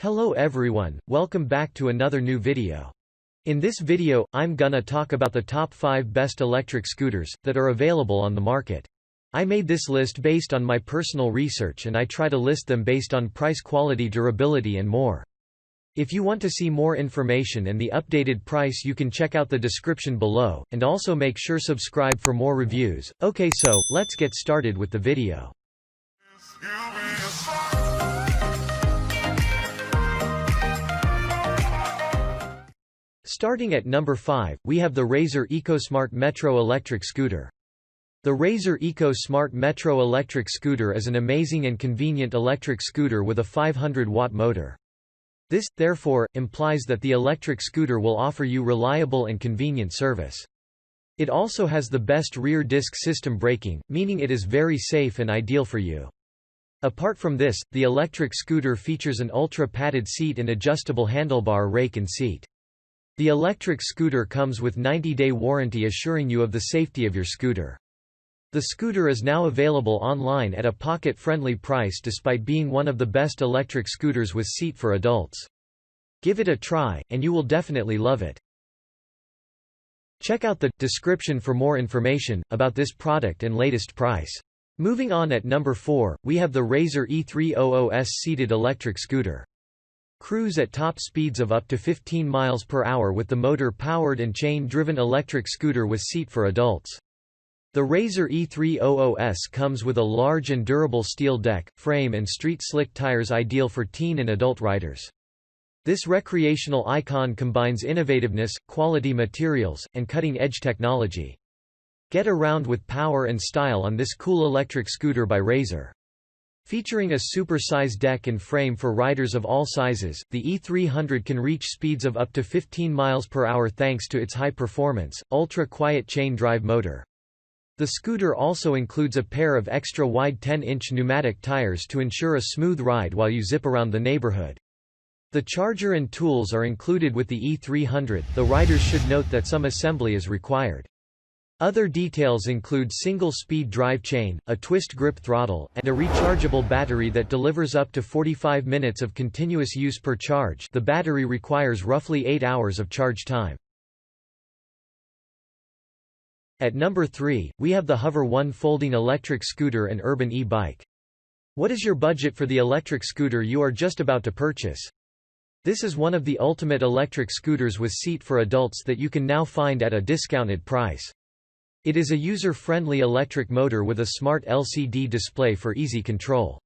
Hello everyone, welcome back to another new video. In this video, I'm gonna talk about the top 5 best electric scooters that are available on the market. I made this list based on my personal research and I try to list them based on price, quality, durability and more. If you want to see more information and the updated price, you can check out the description below, and also make sure subscribe for more reviews. Okay, so let's get started with the video. Starting at number 5, we have the Razer EcoSmart Metro electric scooter. The Razer EcoSmart Metro electric scooter is an amazing and convenient electric scooter with a 500-watt motor. This, therefore, implies that the electric scooter will offer you reliable and convenient service. It also has the best rear disc system braking, meaning it is very safe and ideal for you. Apart from this, the electric scooter features an ultra-padded seat and adjustable handlebar rake and seat. The electric scooter comes with 90-day warranty assuring you of the safety of your scooter. The scooter is now available online at a pocket-friendly price despite being one of the best electric scooters with seat for adults. Give it a try, and you will definitely love it. Check out the description for more information about this product and latest price. Moving on, at number 4, we have the Razer E300S seated electric scooter. Cruise at top speeds of up to 15 miles per hour with the motor-powered and chain-driven electric scooter with seat for adults. The Razer E300S comes with a large and durable steel deck, frame and street-slick tires ideal for teen and adult riders. This recreational icon combines innovativeness, quality materials, and cutting-edge technology. Get around with power and style on this cool electric scooter by Razer. Featuring a super-sized deck and frame for riders of all sizes, the E300 can reach speeds of up to 15 miles per hour thanks to its high-performance, ultra-quiet chain-drive motor. The scooter also includes a pair of extra-wide 10-inch pneumatic tires to ensure a smooth ride while you zip around the neighborhood. The charger and tools are included with the E300, though riders should note that some assembly is required. Other details include single-speed drive chain, a twist-grip throttle, and a rechargeable battery that delivers up to 45 minutes of continuous use per charge. The battery requires roughly 8 hours of charge time. At number 3, we have the Hover One folding electric scooter and urban e-bike. What is your budget for the electric scooter you are just about to purchase? This is one of the ultimate electric scooters with seat for adults that you can now find at a discounted price. It is a user-friendly electric motor with a smart LCD display for easy control.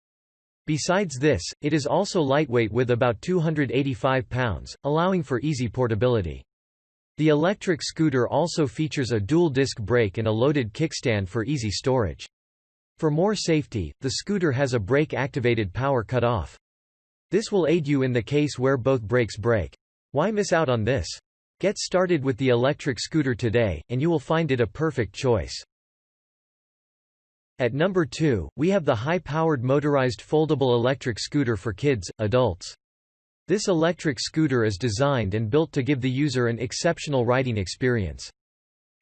Besides this, it is also lightweight with about 285 pounds, allowing for easy portability. The electric scooter also features a dual-disc brake and a loaded kickstand for easy storage. For more safety, the scooter has a brake-activated power cutoff. This will aid you in the case where both brakes break. Why miss out on this? Get started with the electric scooter today, and you will find it a perfect choice. At number 2, we have the high-powered motorized foldable electric scooter for kids, adults. This electric scooter is designed and built to give the user an exceptional riding experience.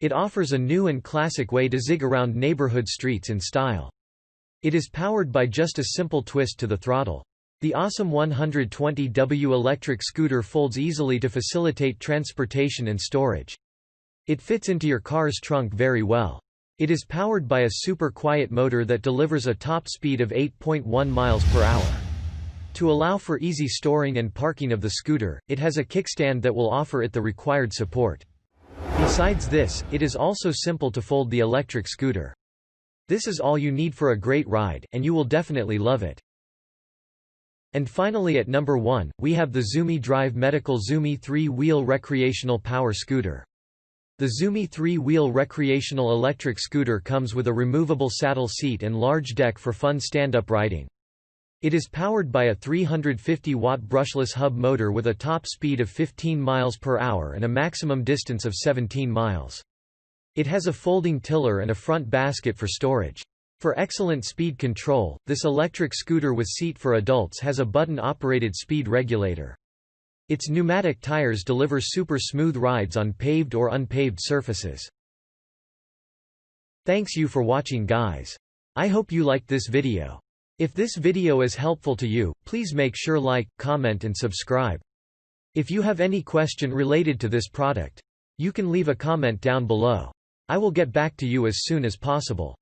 It offers a new and classic way to zig around neighborhood streets in style. It is powered by just a simple twist to the throttle. The awesome 120W electric scooter folds easily to facilitate transportation and storage. It fits into your car's trunk very well. It is powered by a super quiet motor that delivers a top speed of 8.1 miles per hour. To allow for easy storing and parking of the scooter, it has a kickstand that will offer it the required support. Besides this, it is also simple to fold the electric scooter. This is all you need for a great ride, and you will definitely love it. And finally, at number 1, we have the ZooMe Drive Medical ZooMe 3-wheel recreational power scooter. The ZooMe 3-wheel recreational electric scooter comes with a removable saddle seat and large deck for fun stand-up riding. It is powered by a 350-watt brushless hub motor with a top speed of 15 miles per hour and a maximum distance of 17 miles. It has a folding tiller and a front basket for storage. For excellent speed control, this electric scooter with seat for adults has a button-operated speed regulator. Its pneumatic tires deliver super smooth rides on paved or unpaved surfaces. Thanks you for watching, guys. I hope you liked this video. If this video is helpful to you, please make sure like, comment and subscribe. If you have any question related to this product, you can leave a comment down below. I will get back to you as soon as possible.